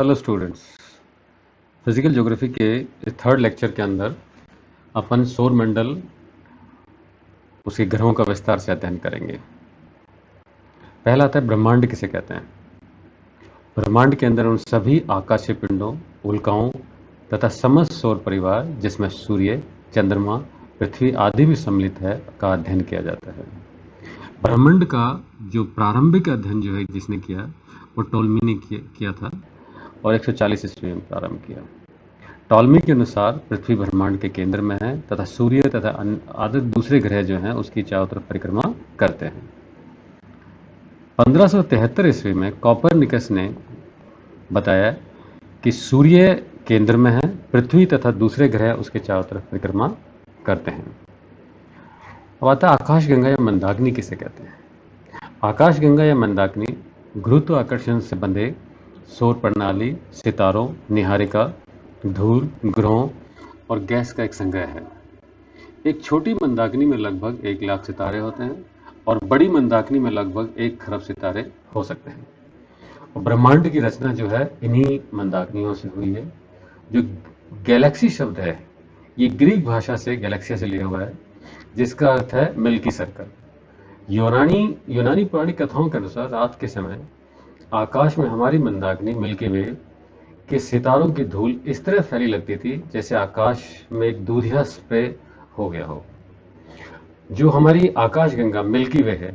Hello students, physical geography के third lecture के अंदर अपन सौर मंडल उसके ग्रहों का विस्तार से अध्ययन करेंगे। पहला आता है ब्रह्मांड किसे कहते हैं। ब्रह्मांड के अंदर उन सभी आकाशीय पिंडों, उल्काओं तथा समस्त सौर परिवार जिसमें सूर्य, चंद्रमा, पृथ्वी आदि भी सम्मिलित है का अध्ययन किया जाता है। ब्रह्मांड का जो प्रारंभिक अध्ययन जो है जिसने किया वो टॉलमी ने किया था और 140 ईस्वी में प्रारंभ किया। टॉलमी के अनुसार पृथ्वी ब्रह्मांड के केंद्र में है तथा सूर्य तथा आदि दूसरे ग्रह जो हैं उसकी चारों तरफ परिक्रमा करते हैं। 1573 ईस्वी में कॉपरनिकस ने बताया कि सूर्य केंद्र में है, पृथ्वी तथा दूसरे ग्रह उसके चारों तरफ परिक्रमा करते हैं। अब आता है आकाशगंगा या मंदाकिनी किसे कहते हैं। आकाशगंगा या मंदाकिनी गुरुत्वाकर्षण से बंधे सौर प्रणाली, सितारों, निहारिका, धूल, ग्रहों और गैस का एक संग्रह है। एक छोटी मंदाकिनी में लगभग 1 लाख सितारे होते हैं और बड़ी मंदाकिनी में लगभग 1 खरब सितारे हो सकते हैं। और ब्रह्मांड की रचना जो है इन्हीं मंदाकिनियों से हुई है। जो गैलेक्सी शब्द है ये ग्रीक भाषा से गैलेक्सिया से लिया हुआ है, जिसका अर्थ है मिल्की सर्कल। यूनानी पौराणिक कथाओं के अनुसार रात के समय आकाश में हमारी मंदाकिनी मिल्की वे के सितारों की धूल इस तरह फैली लगती थी जैसे आकाश में एक दूधिया स्प्रे हो गया हो। जो हमारी आकाशगंगा मिल्की वे है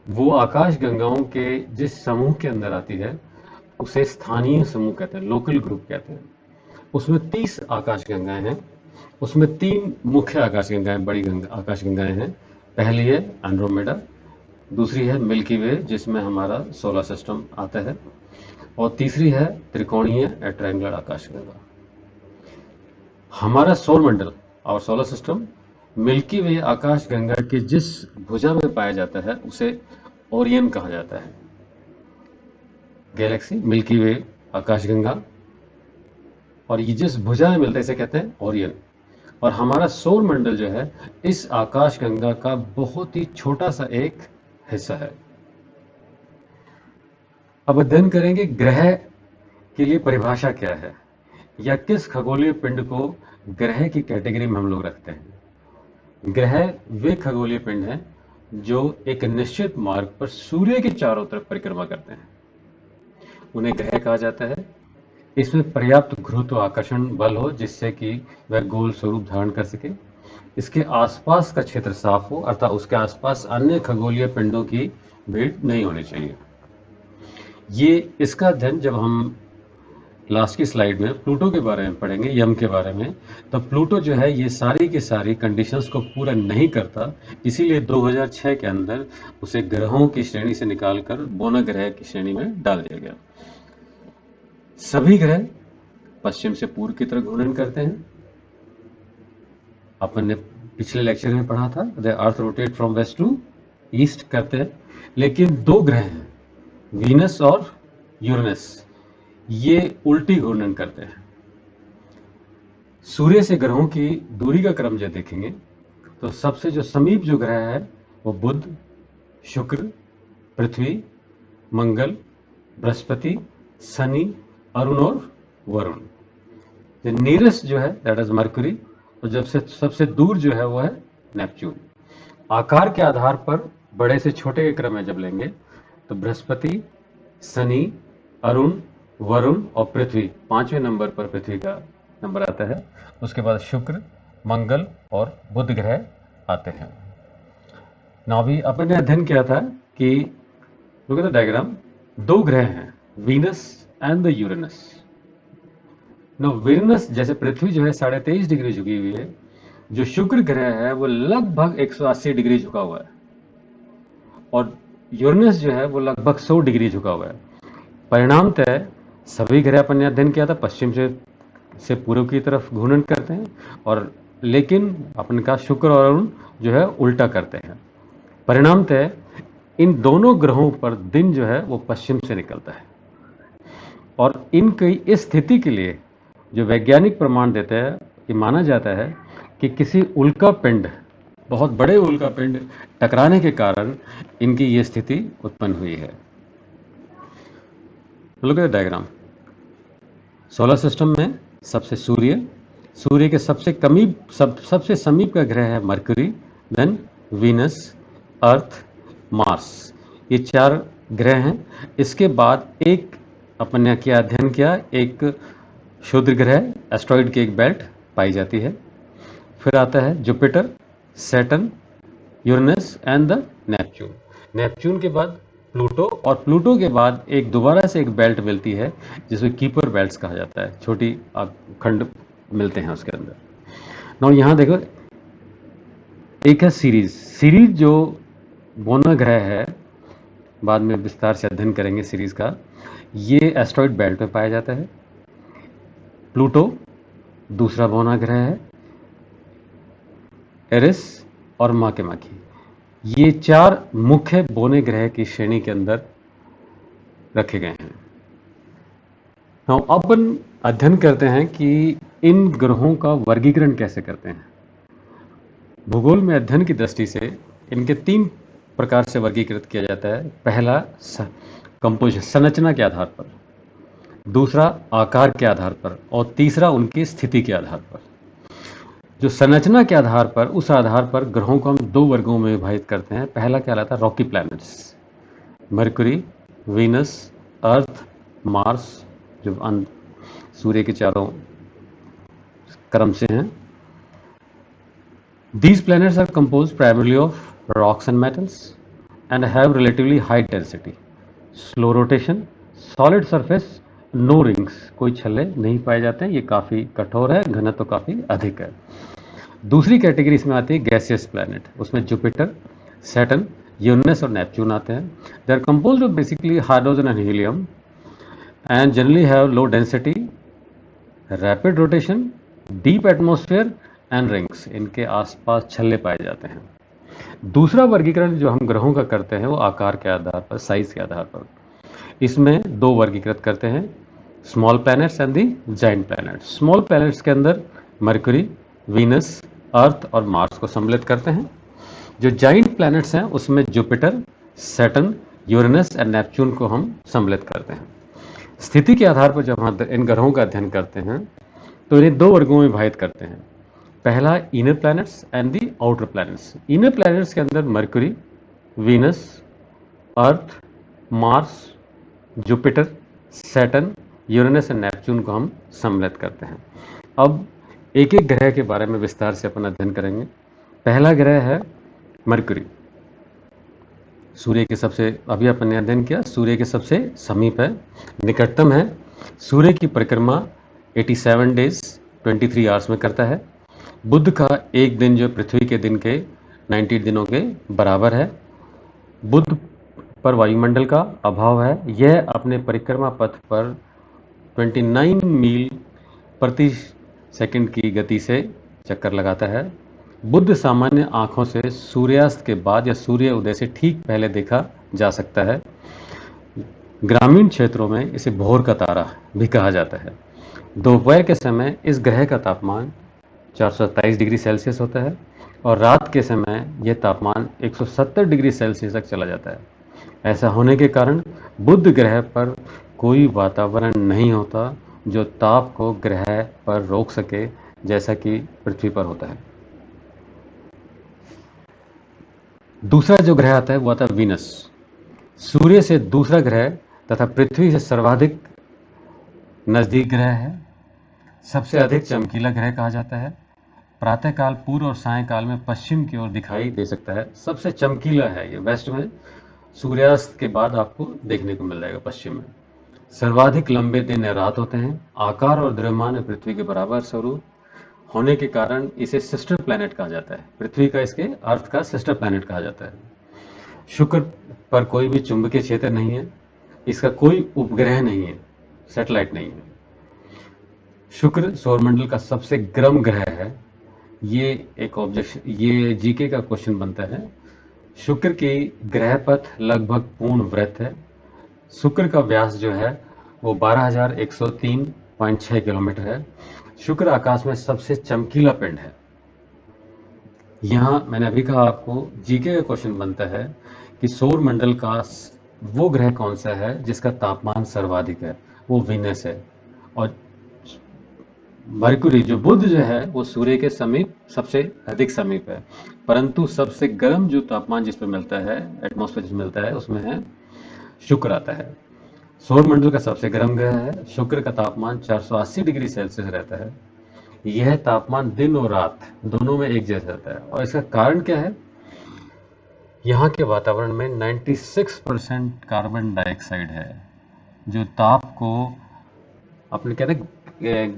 वो आकाश गंगाओं के जिस समूह के अंदर आती है उसे स्थानीय समूह कहते हैं, लोकल ग्रुप कहते हैं। उसमें 30 आकाशगंगाएं हैं। उसमें 3 मुख्य आकाशगंगाएं, बड़ी आकाशगंगाएं हैं। पहली है एंड्रोमेडा, दूसरी है मिल्की वे जिसमें हमारा सोलर सिस्टम आता है, और तीसरी है त्रिकोणीय या ट्रायंगुलर आकाशगंगा। हमारा सौर मंडल और सोलर सिस्टम मिल्की वे आकाशगंगा के जिस भुजा में पाया जाता है उसे ओरियन कहा जाता है। गैलेक्सी मिल्की वे आकाशगंगा और ये जिस भुजा में मिलता है इसे कहते हैं ओरियन। और हमारा सौर मंडल जो है इस आकाशगंगा का बहुत ही छोटा सा एक हिस्सा है। अब अध्ययन करेंगे ग्रह के लिए परिभाषा क्या है या किस खगोलीय पिंड को ग्रह की कैटेगरी में हम लोग रखते हैं। ग्रह वे खगोलीय पिंड हैं जो एक निश्चित मार्ग पर सूर्य के चारों तरफ परिक्रमा करते हैं, उन्हें ग्रह कहा जाता है। इसमें पर्याप्त गुरुत्वाकर्षण बल हो जिससे कि वह गोल स्वरूप धारण कर सके। इसके आसपास का क्षेत्र साफ हो अर्थात उसके आसपास अन्य खगोलीय पिंडों की भीड़ नहीं होनी चाहिए। ये इसका अध्ययन जब हम लास्ट की स्लाइड में प्लूटो के बारे में पढ़ेंगे, यम के बारे में, तो प्लूटो जो है ये सारी की सारी कंडीशंस को पूरा नहीं करता, इसीलिए 2006 के अंदर उसे ग्रहों की श्रेणी से निकालकर बोना ग्रह की श्रेणी में डाल दिया गया। सभी ग्रह पश्चिम से पूर्व की तरफ घूर्णन करते हैं। अपन ने पिछले लेक्चर में पढ़ा था the earth rotate from west to east करते हैं, लेकिन 2 ग्रह हैं वीनस और यूरेनस, ये उल्टी घूर्णन करते हैं। सूर्य से ग्रहों की दूरी का क्रम जब देखेंगे तो सबसे जो समीप जो ग्रह है वो बुध, शुक्र, पृथ्वी, मंगल, बृहस्पति, शनि, अरुण और वरुण। नीरस जो है दैट इज मरकरी, और जब से सबसे दूर जो है वो है नेपच्यून। आकार के आधार पर बड़े से छोटे के क्रम में जब लेंगे तो बृहस्पति, शनि, अरुण, वरुण और पृथ्वी 5वें नंबर पर पृथ्वी का नंबर आता है। उसके बाद शुक्र, मंगल और बुध ग्रह आते हैं। ना अभी अपन ने अध्ययन किया था कि लुक एट द डायग्राम, 2 ग्रह हैं Venus and the Uranus. No Venus जैसे पृथ्वी जो है 23.5 डिग्री झुकी हुई है, जो शुक्र ग्रह है वो लगभग 180 डिग्री झुका हुआ है, और यूरेनस जो है वो लगभग 100 डिग्री झुका हुआ है। परिणामतः सभी ग्रह अपन ने अध्ययन किया था पश्चिम से पूर्व की तरफ घूर्णन करते हैं, और लेकिन अपन का शुक्र और अरुण जो है उल्टा करते हैं। परिणामतः इन दोनों ग्रहों पर दिन जो है वो पश्चिम से निकलता है, और इनकी इस स्थिति के लिए जो वैज्ञानिक प्रमाण देते हैं ये माना जाता है कि किसी उल्का पिंड, बहुत बड़े उल्का पिंड टकराने के कारण इनकी ये स्थिति उत्पन्न हुई है। Look at the diagram. Solar system में सबसे सूर्य के सबसे समीप का ग्रह है mercury, then Venus, Earth, Mars. ये 4 ग्रह हैं। इसके बाद एक अपन ने क्या अध्ययन किया, एक क्षुद्र ग्रह एस्ट्रॉइड की एक बेल्ट पाई जाती है। फिर आता है Jupiter, Saturn, Uranus and the Neptune. Neptune के बाद प्लूटो, और प्लूटो के बाद एक दोबारा से एक बेल्ट मिलती है जिसमें कीपर बेल्ट्स कहा जाता है, छोटी खंड मिलते हैं उसके अंदर। नाउ यहाँ देखो, एक है सीरीज जो बोना ग्रह है, बाद में विस्तार से अध्ययन करेंगे सीरीज का। ये एस्ट्रॉइड बेल्ट में पाया जाता है। प्लूटो दूसरा बोना ग्रह है, एरिस और माकेमाकी। ये 4 मुख्य बोने ग्रह की श्रेणी के अंदर रखे गए हैं। now, अपन अध्ययन करते हैं कि इन ग्रहों का वर्गीकरण कैसे करते हैं। भूगोल में अध्ययन की दृष्टि से इनके 3 प्रकार से वर्गीकृत किया जाता है। पहला कंपोजिशन, संरचना के आधार पर, दूसरा आकार के आधार पर, और तीसरा उनकी स्थिति के आधार पर। जो संरचना के आधार पर, उस आधार पर ग्रहों को हम 2 वर्गों में विभाजित करते हैं। पहला कहलाता है Rocky planets, mercury, Venus, Earth, Mars, जो सूर्य के चारों क्रम से हैं। These planets are composed primarily of rocks and metals and have relatively high density, slow rotation, solid surface, no rings, कोई छल्ले नहीं पाए जाते हैं। ये काफ़ी कठोर है, घनत्व काफ़ी अधिक है। दूसरी कैटेगरी इसमें आती है गैसियस प्लैनेट, उसमें जुपिटर, सैटर्न, यूरेनस और नेपच्यून आते हैं। They are composed of basically hydrogen and helium and generally have low density, rapid rotation, deep atmosphere and rings. इनके आसपास छल्ले पाए जाते हैं। दूसरा वर्गीकरण जो हम ग्रहों का करते हैं वो आकार के आधार पर, साइज के आधार पर। इसमें 2 वर्गीकृत करते हैं, small planets and the giant planets. Small planets के अंदर मरकरी, वीनस, अर्थ और मार्स को सम्मिलित करते हैं। जो जाइंट प्लैनेट्स हैं उसमें Jupiter, Saturn, Uranus and Neptune को हम सम्मिलित करते हैं। स्थिति के आधार पर जब हम इन ग्रहों का अध्ययन करते हैं तो इन्हें 2 वर्गों में विभाजित करते हैं। पहला inner planets and the outer planets. Inner planets के अंदर mercury, Venus, Earth, Mars, Jupiter, Saturn, Uranus and Neptune को हम सम्मिलित करते हैं। अब एक एक ग्रह के बारे में विस्तार से अपन अध्ययन करेंगे। पहला ग्रह है मरकरी। सूर्य के सबसे, अभी अपन ने अध्ययन किया, सूर्य के सबसे समीप है, निकटतम है। सूर्य की परिक्रमा 87 डेज 23 आवर्स में करता है। बुध का एक दिन जो पृथ्वी के दिन के 90 दिनों के बराबर है। बुध पर वायुमंडल का अभाव है। यह अपने परिक्रमा पथ पर 29 मील प्रति सेकंड की गति से चक्कर लगाता है। बुध सामान्य आंखों से सूर्यास्त के बाद या सूर्य उदय से ठीक पहले देखा जा सकता है। ग्रामीण क्षेत्रों में इसे भोर का तारा भी कहा जाता है। दोपहर के समय इस ग्रह का तापमान 427 डिग्री सेल्सियस होता है और रात के समय यह तापमान 170 डिग्री सेल्सियस तक चला जाता है। ऐसा होने के कारण बुध ग्रह पर कोई वातावरण नहीं होता जो ताप को ग्रह पर रोक सके, जैसा कि पृथ्वी पर होता है। दूसरा जो ग्रह आता है वो आता है वीनस। सूर्य से दूसरा ग्रह तथा पृथ्वी से सर्वाधिक नजदीक ग्रह है। सबसे अधिक चमकीला ग्रह कहा जाता है। प्रातःकाल, पूर्व और सायंकाल में पश्चिम की ओर दिखाई दे सकता है। सबसे चमकीला है ये, वेस्ट में सूर्यास्त के बाद आपको देखने को मिल जाएगा पश्चिम में। सर्वाधिक लंबे दिन या रात होते हैं। आकार और द्रव्यमान में पृथ्वी के बराबर स्वरूप होने के कारण इसे सिस्टर प्लैनेट कहा जाता है। पृथ्वी का, इसके अर्थ का सिस्टर प्लैनेट कहा जाता है। शुक्र पर कोई भी चुंबकीय क्षेत्र नहीं है। इसका कोई उपग्रह नहीं है, सैटेलाइट नहीं है। शुक्र सौरमंडल का सबसे गर्म ग्रह है। ये एक ऑब्जेक्शन, ये जीके का क्वेश्चन बनता है। शुक्र की ग्रह पथ लगभग पूर्ण वृत्त है। शुक्र का व्यास जो है वो 12,103.6 किलोमीटर है। शुक्र आकाश में सबसे चमकीला पिंड है। यहाँ मैंने अभी कहा आपको, जीके का क्वेश्चन बनता है कि सौर मंडल का वो ग्रह कौन सा है जिसका तापमान सर्वाधिक है। वो वीनस है। और मरकुरी जो बुध जो है वो सूर्य के समीप सबसे अधिक समीप है, परंतु सबसे गर्म जो तापमान जिस पर मिलता है, एटमॉस्फेयर जिसमें मिलता है, उसमें है शुक्र आता है। सौर मंडल का सबसे गर्म ग्रह है। शुक्र का तापमान 480 डिग्री सेल्सियस रहता है। यह तापमान दिन और रात दोनों में एक जैसा रहता है, और इसका कारण क्या है? यहाँ के वातावरण में 96% कार्बन डाइऑक्साइड है, जो ताप को अपने कहते हैं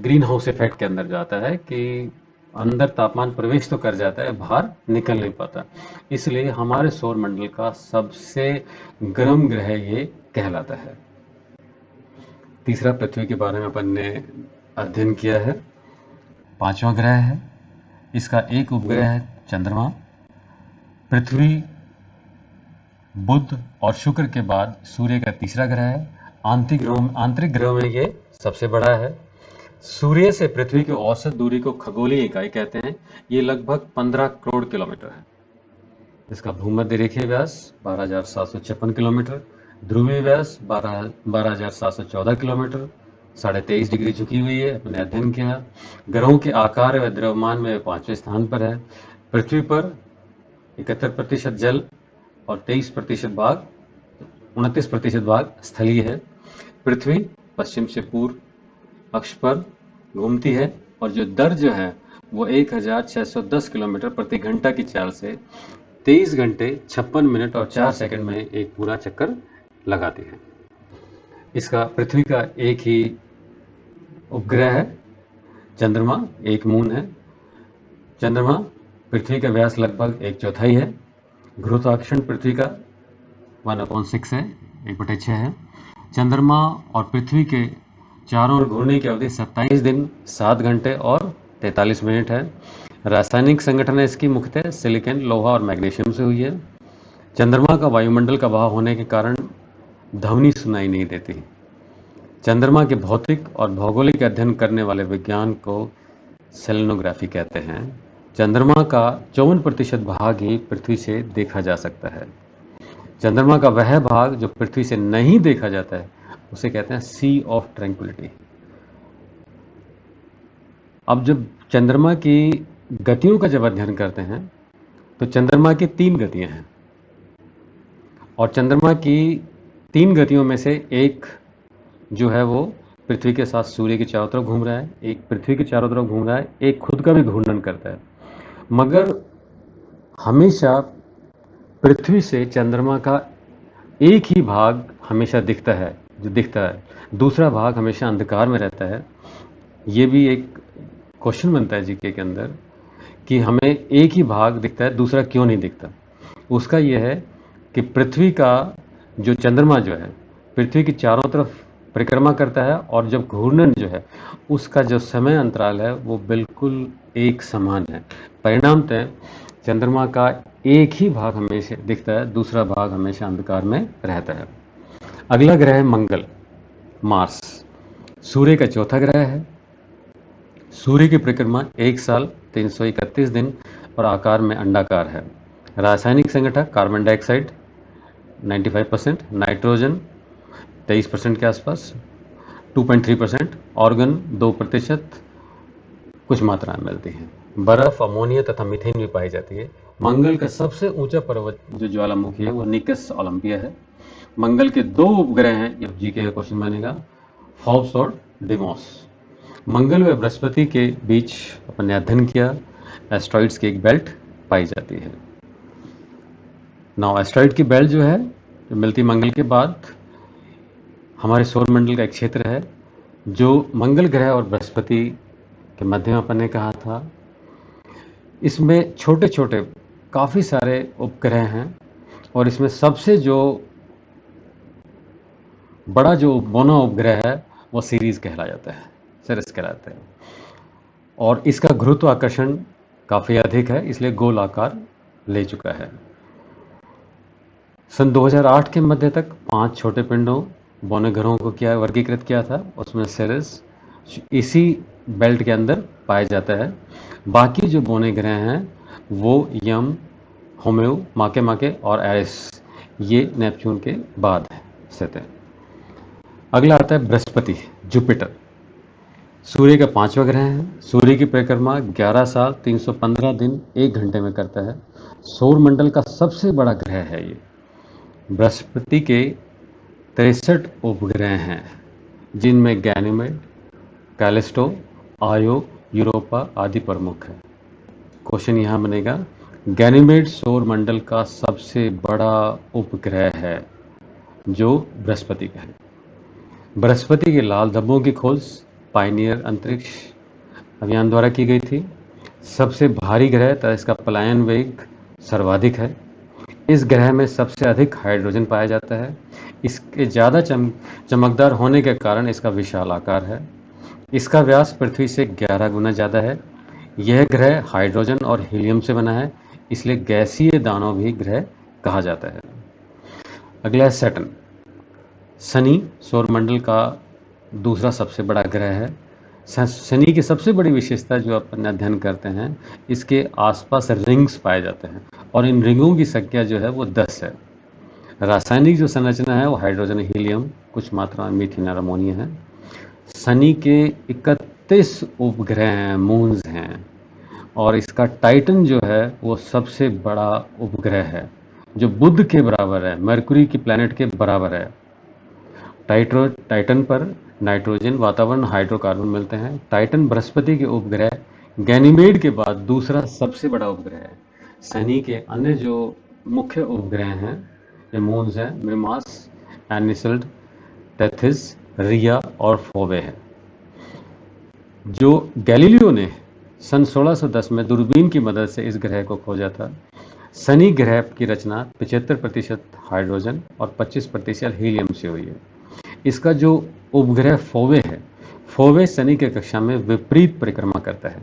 ग्रीन हाउस इफेक्ट के अंदर जाता है, कि अंदर तापमान प्रवेश तो कर जाता है, बाहर निकल नहीं पाता। इसलिए हमारे सौर मंडल का सबसे गर्म ग्रह ये कहलाता है। तीसरा, पृथ्वी के बारे में अपन ने अध्ययन किया है। पांचवा ग्रह है, इसका एक उपग्रह है चंद्रमा। पृथ्वी, बुध और शुक्र के बाद सूर्य का तीसरा ग्रह है। आंतरिक ग्रहों में ये सबसे बड़ा है। सूर्य से पृथ्वी की औसत दूरी को खगोलीय इकाई कहते हैं। ये लगभग 15 करोड़ किलोमीटर है। इसका भूमध्य रेखीय व्यास 12,756 किलोमीटर, ध्रुवीय व्यास 12,714 किलोमीटर, 23.5 डिग्री झुकी हुई है। अपने अध्ययन किया। ग्रहों के आकार व द्रव्यमान में 5वें स्थान पर है। पृथ्वी पर 71% जल और 29% भाग स्थलीय है। पृथ्वी पश्चिम से पूर्व अक्ष पर घूमती है, और जो दर जो है वो 1610 किलोमीटर प्रति घंटा की चाल से 23 घंटे 56 मिनट और 4 सेकंड में एक पूरा चक्कर लगाती है। इसका पृथ्वी का एक ही उपग्रह है चंद्रमा, एक मून है। चंद्रमा, पृथ्वी का व्यास लगभग 1/4 है। गुरुत्वाकर्षण पृथ्वी का 1/6 है, 1/6 है। चंद्रमा और पृथ्वी के चारों ओर घूमने की अवधि 27 दिन 7 घंटे और 43 मिनट है। रासायनिक संगठन है इसकी मुख्यतः सिलिकॉन, लोहा और मैग्नीशियम से हुई है। चंद्रमा का वायुमंडल का बहाव होने के कारण ध्वनि सुनाई नहीं देती। चंद्रमा के भौतिक और भौगोलिक अध्ययन करने वाले विज्ञान को सेलेनोग्राफी कहते हैं। चंद्रमा का 54% भाग ही पृथ्वी से देखा जा सकता है। चंद्रमा का वह भाग जो पृथ्वी से नहीं देखा जाता है उसे कहते हैं सी ऑफ ट्रैंक्विलिटी। अब जब चंद्रमा की गतियों का जब अध्ययन करते हैं तो चंद्रमा की 3 गतियां हैं, और चंद्रमा की 3 गतियों में से एक जो है वो पृथ्वी के साथ सूर्य के चारों तरफ घूम रहा है, एक पृथ्वी के चारों तरफ घूम रहा है, एक खुद का भी घूर्णन करता है। मगर हमेशा पृथ्वी से चंद्रमा का एक ही भाग हमेशा दिखता है, जो दिखता है, दूसरा भाग हमेशा अंधकार में रहता है। ये भी एक क्वेश्चन बनता है जीके के अंदर कि हमें एक ही भाग दिखता है, दूसरा क्यों नहीं दिखता। उसका यह है कि पृथ्वी का जो चंद्रमा जो है पृथ्वी की चारों तरफ परिक्रमा करता है, और जब घूर्णन जो है उसका जो समय अंतराल है वो बिल्कुल एक समान है। परिणामतः चंद्रमा का एक ही भाग हमेशा दिखता है, दूसरा भाग हमेशा अंधकार में रहता है। अगला ग्रह है मंगल, मार्स। सूर्य का चौथा ग्रह है। सूर्य की परिक्रमा 1 साल 331 दिन और आकार में अंडाकार है। रासायनिक संगठन कार्बन डाइऑक्साइड 95%, नाइट्रोजन 23% के आसपास, 2.3%, ऑर्गन 2%, कुछ मात्रा में मिलती है। बर्फ, अमोनिया तथा मीथेन भी पाई जाती है। मंगल का सबसे ऊंचा पर्वत जो ज्वालामुखी है वो निकस ओलंपिया है। मंगल के 2 उपग्रह हैं, ये जीके का क्वेश्चन बनेगा, फोर्ब्स और डिमोस। मंगल व बृहस्पति के बीच अपन ने अध्ययन किया, एस्ट्रॉइड्स की एक बेल्ट पाई जाती है। नाउ एस्ट्रॉइड की बेल्ट जो है जो मिलती मंगल के बाद हमारे सौर मंडल का एक क्षेत्र है जो मंगल ग्रह और बृहस्पति के मध्य में अपन ने कहा था। इसमें छोटे छोटे काफ़ी सारे उपग्रह हैं, और इसमें सबसे जो बड़ा जो मोनो उपग्रह है वो सीरीज कहला जाता है, सिरिस कहलाते हैं, और इसका गुरुत्वाकर्षण काफ़ी अधिक है, इसलिए गोल आकार ले चुका है। सन 2008 के मध्य तक 5 छोटे पिंडों बौने ग्रहों को वर्गीकृत किया था, उसमें सिरिस इसी बेल्ट के अंदर पाया जाता है। बाकी जो बौने ग्रह हैं वो यम, होम्यो, माके और एरिस, ये नेपच्यून के बाद स्थित है। अगला आता है बृहस्पति, जुपिटर। सूर्य का 5वां ग्रह है। सूर्य की परिक्रमा 11 साल 315 दिन 1 घंटे में करता है। सौर मंडल का सबसे बड़ा ग्रह है ये। बृहस्पति के 63 उपग्रह हैं, जिनमें गैनीमेड, कैलिस्टो, आयो, यूरोपा आदि प्रमुख है। क्वेश्चन यहाँ बनेगा, गैनीमेड सौर मंडल का सबसे बड़ा उपग्रह है जो बृहस्पति का है। बृहस्पति के लाल धब्बों की खोज पायनियर अंतरिक्ष अभियान द्वारा की गई थी। सबसे भारी ग्रह तथा इसका पलायन वेग सर्वाधिक है। इस ग्रह में सबसे अधिक हाइड्रोजन पाया जाता है। इसके ज़्यादा चमकदार होने के कारण इसका विशाल आकार है। इसका व्यास पृथ्वी से 11 गुना ज़्यादा है। यह ग्रह हाइड्रोजन और हीलियम से बना है, इसलिए गैसीय दानव भी ग्रह कहा जाता है। अगला है सैटर्न। शनि सौरमंडल का दूसरा सबसे बड़ा ग्रह है। शनि की सबसे बड़ी विशेषता जो अपन अध्ययन करते हैं, इसके आसपास रिंग्स पाए जाते हैं और इन रिंगों की संख्या जो है वो 10 है। रासायनिक जो संरचना है वो हाइड्रोजन, हीलियम, कुछ मात्रा में मीथेन और अमोनिया है। शनि के 31 उपग्रह हैं, मून्स हैं, और इसका टाइटन जो है वो सबसे बड़ा उपग्रह है, जो बुध के बराबर है, मरकुरी की प्लैनेट के बराबर है। टाइटन पर नाइट्रोजन, वातावरण, हाइड्रोकार्बन मिलते हैं। टाइटन बृहस्पति के उपग्रह गैनीमेड के बाद दूसरा सबसे बड़ा उपग्रह है। शनि के अन्य जो मुख्य उपग्रह हैं या मून्स हैं, मिमास, एनिसल्ड, टेथिस, रिया और फोबे है। जो गैलीलियो ने सन 1610 में दूरबीन की मदद से इस ग्रह को खोजा था। शनि ग्रह की रचना 75% हाइड्रोजन और 25% हीलियम से हुई है। इसका जो उपग्रह फोवे है, फोवे शनि के कक्षा में विपरीत परिक्रमा करता है,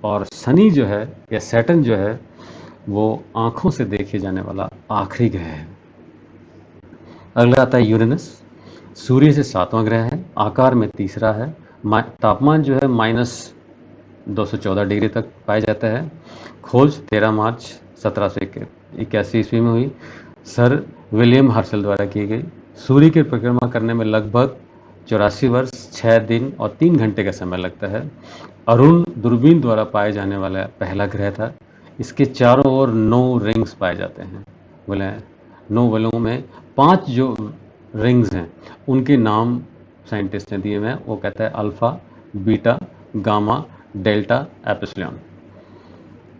और शनि जो है या सैटर्न जो है वो आंखों से देखे जाने वाला आखिरी ग्रह है। अगला आता है यूरेनस। सूर्य से 7वां ग्रह है, आकार में तीसरा है। तापमान जो है -214 डिग्री तक पाया जाता है। खोज 13 मार्च 1781 ईस्वी में हुई, सर विलियम हर्शल द्वारा की गई। सूर्य की परिक्रमा करने में लगभग 84 वर्ष 6 दिन और 3 घंटे का समय लगता है। अरुण दूरबीन द्वारा पाए जाने वाला पहला ग्रह था। इसके चारों ओर 9 रिंग्स पाए जाते हैं। बोले 9 बलों में 5 जो रिंग्स हैं उनके नाम साइंटिस्ट ने दिए हुए हैं। वो कहता है alpha, beta, gamma, delta, epsilon.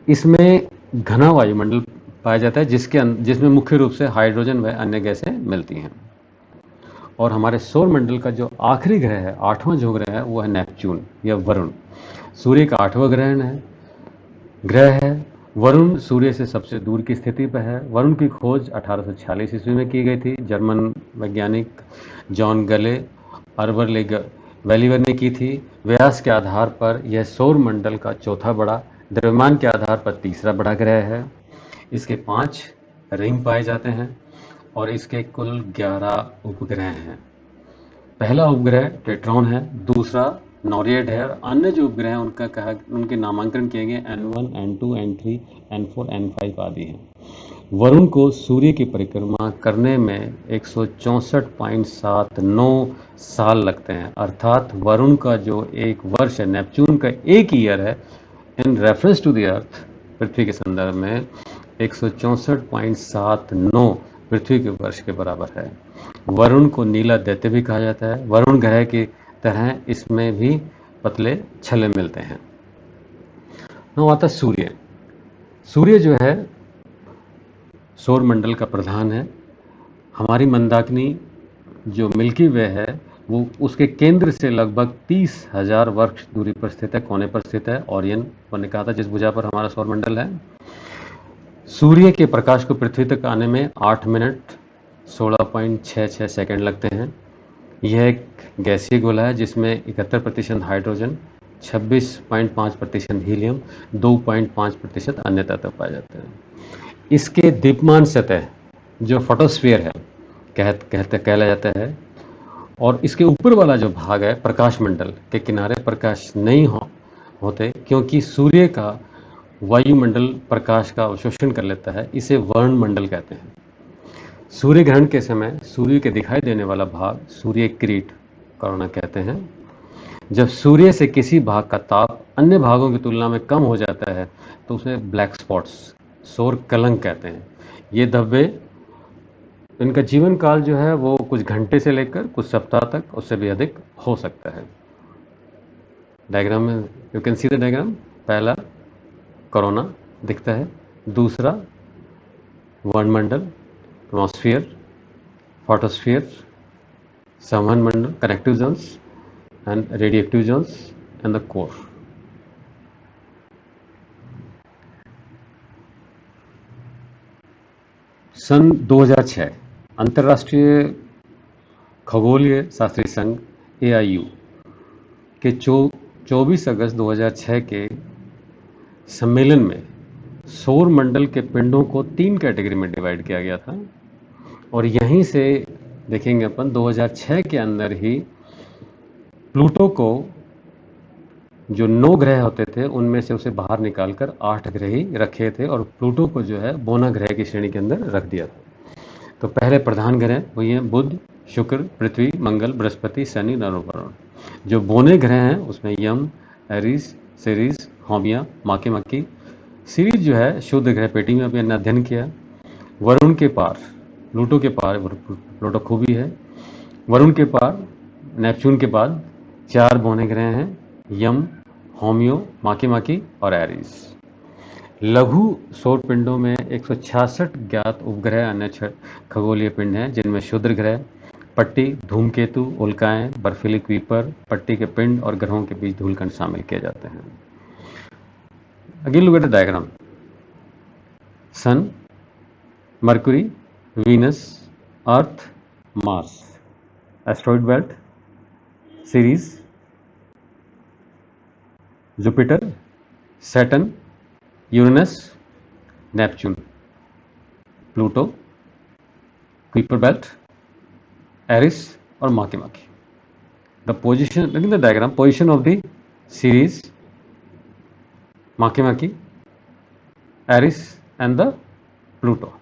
इसमें घना वायुमंडल पाया जाता है, जिसमें मुख्य रूप से हाइड्रोजन व अन्य गैसें मिलती हैं। और हमारे सौर मंडल का जो आखिरी ग्रह है, 8वां जो ग्रह है, वो है नेपच्यून या वरुण। सूर्य का 8वां ग्रह है। वरुण सूर्य से सबसे दूर की स्थिति पर है। वरुण की खोज 1846 ईस्वी में की गई थी। जर्मन वैज्ञानिक जॉन गले वेलिवर ने की थी। व्यास के आधार पर यह सौर मंडल का चौथा बड़ा, द्रव्यमान के आधार पर तीसरा बड़ा ग्रह है। इसके 5 रिंग पाए जाते हैं और इसके कुल 11 उपग्रह हैं। पहला उपग्रह टेट्रॉन है, दूसरा नॉरियड है, और अन्य जो उपग्रह हैं उनके नामांकन किए गए N1, N2, N3, N4, N5 आदि हैं। वरुण को सूर्य की परिक्रमा करने में 164.79 साल लगते हैं, अर्थात वरुण का जो एक वर्ष है, नेपच्यून का एक ईयर है, in reference to the earth, पृथ्वी के संदर्भ में 164.79 पृथ्वी के वर्ष के बराबर है। वरुण को नीला दैत्य भी कहा जाता है। वरुण ग्रह की तरह इसमें भी पतले छल्ले मिलते हैं। now आता सूर्य। सूर्य जो है सौर मंडल का प्रधान है। हमारी मंदाकिनी जो मिल्की वे है वो उसके केंद्र से लगभग 30,000 वर्ष दूरी पर स्थित है, कोने पर स्थित है। ओरियन ने कहा था जिस भुजा पर हमारा सौर मंडल है। सूर्य के प्रकाश को पृथ्वी तक आने में 8 मिनट 16.66 सेकंड लगते हैं। यह एक गैसीय गोला है जिसमें 71% हाइड्रोजन, 26.5% हीलियम, 2.5% अन्य तत्व पाए जाते हैं। इसके दीप्यमान सतह जो फोटोस्फीयर है कहला जाता है, और इसके ऊपर वाला जो भाग है प्रकाश मंडल के किनारे प्रकाश नहीं होते, क्योंकि सूर्य का वायुमंडल प्रकाश का अवशोषण कर लेता है। इसे वर्णमंडल कहते हैं। सूर्य ग्रहण के समय सूर्य के दिखाई देने वाला भाग सूर्य किरीट कोरोना कहते हैं। जब सूर्य से किसी भाग का ताप अन्य भागों की तुलना में कम हो जाता है तो उसे ब्लैक स्पॉट्स, सौर कलंक कहते हैं। ये धब्बे, इनका जीवन काल जो है वो कुछ घंटे से लेकर कुछ सप्ताह तक, उससे भी अधिक हो सकता है। डायग्राम में you can see the diagram. पहला कोरोना दिखता है, दूसरा वायुमंडल, एटमॉस्फेयर, फोटोस्फीयर, संवहन मंडल, connective zones and radiactive zones and the core. सन 2006 अंतर्राष्ट्रीय खगोलीय शास्त्री संघ AIU के 24 अगस्त 2006 के सम्मेलन में सौर मंडल के पिंडों को 3 कैटेगरी में डिवाइड किया गया था, और यहीं से देखेंगे अपन 2006 के अंदर ही प्लूटो को, जो 9 ग्रह होते थे उनमें से उसे बाहर निकालकर 8 ग्रह ही रखे थे, और प्लूटो को जो है बोना ग्रह की श्रेणी के अंदर रख दिया था। तो पहले प्रधान ग्रह वही हैं बुध, शुक्र, पृथ्वी, मंगल, बृहस्पति, शनि, वरुण। जो बोने ग्रह हैं उसमें यम, एरीज, सीरीज, होमिया, माकी मक्की। सीरीज जो है शुद्ध ग्रह पेटी में अभी अध्ययन किया। वरुण के पार, प्लूटो के पार, प्लूटो खूबी है। वरुण के पार, नेपच्यून के बाद 4 बोने ग्रह हैं, यम, होमियो, माकी माकी और एरीज। लघु सौर पिंडों में 166 ज्ञात उपग्रह अन्य खगोलीय पिंड हैं, जिनमें क्षुद्र ग्रह, पट्टी, धूमकेतु, उल्काएं, बर्फीली क्वीपर, पट्टी के पिंड और ग्रहों के बीच धूलकण शामिल किए जाते हैं। Again look at the diagram. Sun, Mercury, Venus, Earth, Mars, asteroid belt, Ceres, Jupiter, Saturn, Uranus, Neptune, Pluto, Kuiper belt, Eris और Makemake. The position, look in the diagram, position of the Ceres, Makemake, Eris and the Pluto.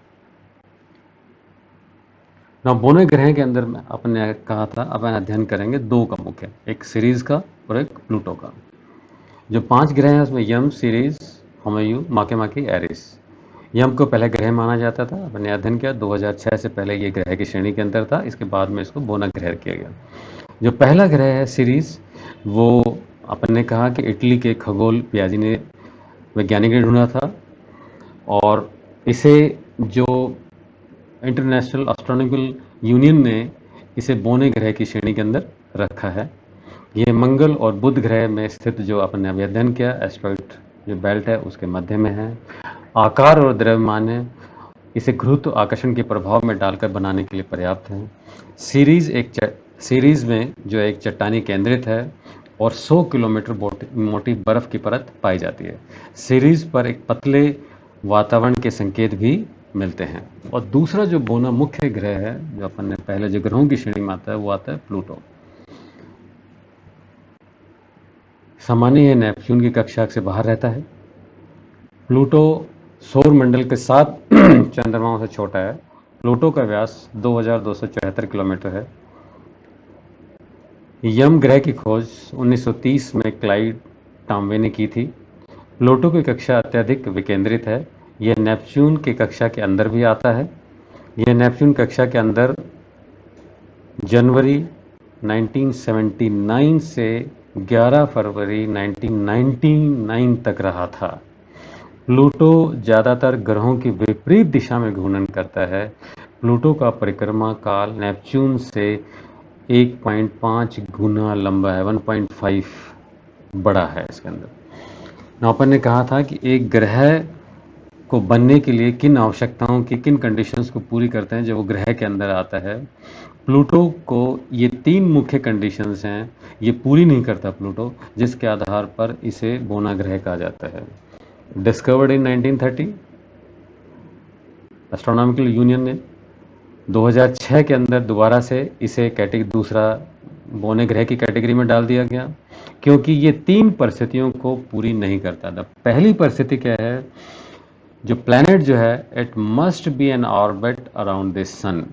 ना बोने ग्रह के अंदर में अपने कहा था अपन अध्ययन करेंगे 2 का मुख्य, एक सीरीज का और एक प्लूटो का। जो 5 ग्रह हैं उसमें यम, सीरीज, होमेयू, माके माकी, एरिस। यम को पहले ग्रह माना जाता था, अपने अध्ययन किया 2006 से पहले ये ग्रह की श्रेणी के अंदर था, इसके बाद में इसको बोना ग्रह किया गया। जो पहला ग्रह है सीरीज, वो अपन ने कहा कि इटली के खगोल पियाजी ने, वैज्ञानिक ने ढूंढा था, और इसे जो इंटरनेशनल एस्ट्रोनॉमिकल यूनियन ने इसे बोने ग्रह की श्रेणी के अंदर रखा है। ये मंगल और बुध ग्रह में स्थित, जो अपन ने अध्ययन किया, एस्ट्रॉइड जो बेल्ट है उसके मध्य में है। आकार और द्रव्यमान है, इसे गुरुत्व आकर्षण के प्रभाव में डालकर बनाने के लिए पर्याप्त है। सीरीज में जो एक चट्टानी केंद्रित है और 100 किलोमीटर मोटी बर्फ की परत पाई जाती है। सीरीज पर एक पतले वातावरण के संकेत भी मिलते हैं। और दूसरा जो बोना मुख्य ग्रह है, जो अपन ने पहले जो ग्रहों की श्रेणी में आता है, वो आता है प्लूटो। सामान्य यह नेपच्यून की कक्षा से बाहर रहता है। प्लूटो सौर मंडल के 7 चंद्रमाओं से छोटा है। प्लूटो का व्यास 2274 किलोमीटर है। यम ग्रह की खोज 1930 में क्लाइड टॉमवे ने की थी। प्लूटो की कक्षा अत्यधिक विकेंद्रित है। यह नेपच्यून की कक्षा के अंदर भी आता है। यह नेपच्यून कक्षा के अंदर जनवरी 1979 से 11 फरवरी 1999 तक रहा था। प्लूटो ज़्यादातर ग्रहों की विपरीत दिशा में घूर्णन करता है। प्लूटो का परिक्रमा काल नेपच्यून से 1.5 गुना लंबा है, 1.5 बड़ा है इसके अंदर। अपन ने कहा था कि एक ग्रह को बनने के लिए किन आवश्यकताओं की, किन कंडीशंस को पूरी करते हैं जब वो ग्रह के अंदर आता है। प्लूटो को ये 3 मुख्य कंडीशंस हैं, ये पूरी नहीं करता प्लूटो, जिसके आधार पर इसे बोना ग्रह कहा जाता है। डिस्कवर्ड इन 1930, एस्ट्रोनॉमिकल यूनियन ने 2006 के अंदर दोबारा से इसे दूसरा बोने ग्रह की कैटेगरी में डाल दिया गया, क्योंकि ये 3 परिस्थितियों को पूरी नहीं करता था। पहली परिस्थिति क्या है, जो प्लैनेट जो है, it must be an orbit around the sun,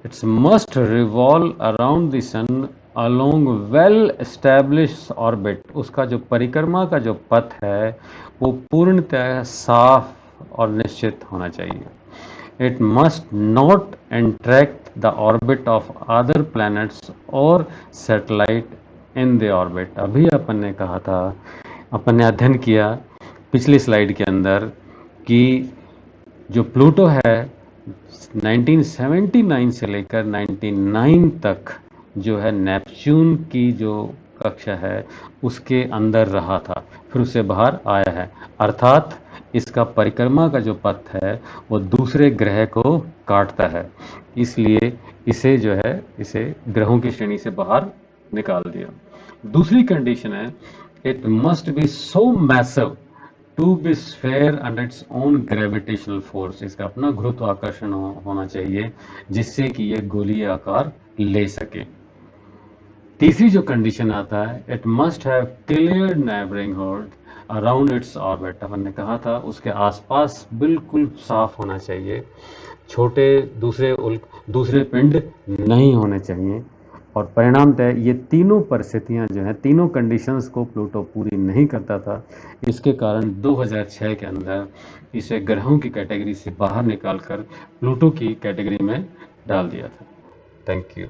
its must revolve around the sun along well established orbit, उसका जो परिक्रमा का जो पथ है वो पूर्णतः साफ और निश्चित होना चाहिए। It must not interact the orbit of other planets और सैटेलाइट इन द ऑर्बिट। अभी अपन ने कहा था, अपन ने अध्ययन किया पिछली स्लाइड के अंदर कि जो प्लूटो है 1979 से लेकर 99 तक जो है नेपच्यून की जो कक्षा है उसके अंदर रहा था, फिर उससे बाहर आया है। अर्थात इसका परिक्रमा का जो पथ है वो दूसरे ग्रह को काटता है, इसलिए इसे जो है इसे ग्रहों की श्रेणी से बाहर निकाल दिया। दूसरी कंडीशन है, it must be so massive to be sphere under its own gravitational force. इसका अपना गुरुत्वाकर्षण होना चाहिए जिससे कि ये गोलीय आकार ले सके। तीसरी जो कंडीशन आता है, it must have clear neighbourhood around its orbit. अपन ने कहा था उसके आसपास बिल्कुल साफ होना चाहिए, छोटे दूसरे पिंड नहीं होने चाहिए। और परिणामतः ये तीनों परिस्थितियां जो हैं, तीनों कंडीशंस को प्लूटो पूरी नहीं करता था। इसके कारण 2006 के अंदर इसे ग्रहों की कैटेगरी से बाहर निकालकर प्लूटो की कैटेगरी में डाल दिया था। Thank you.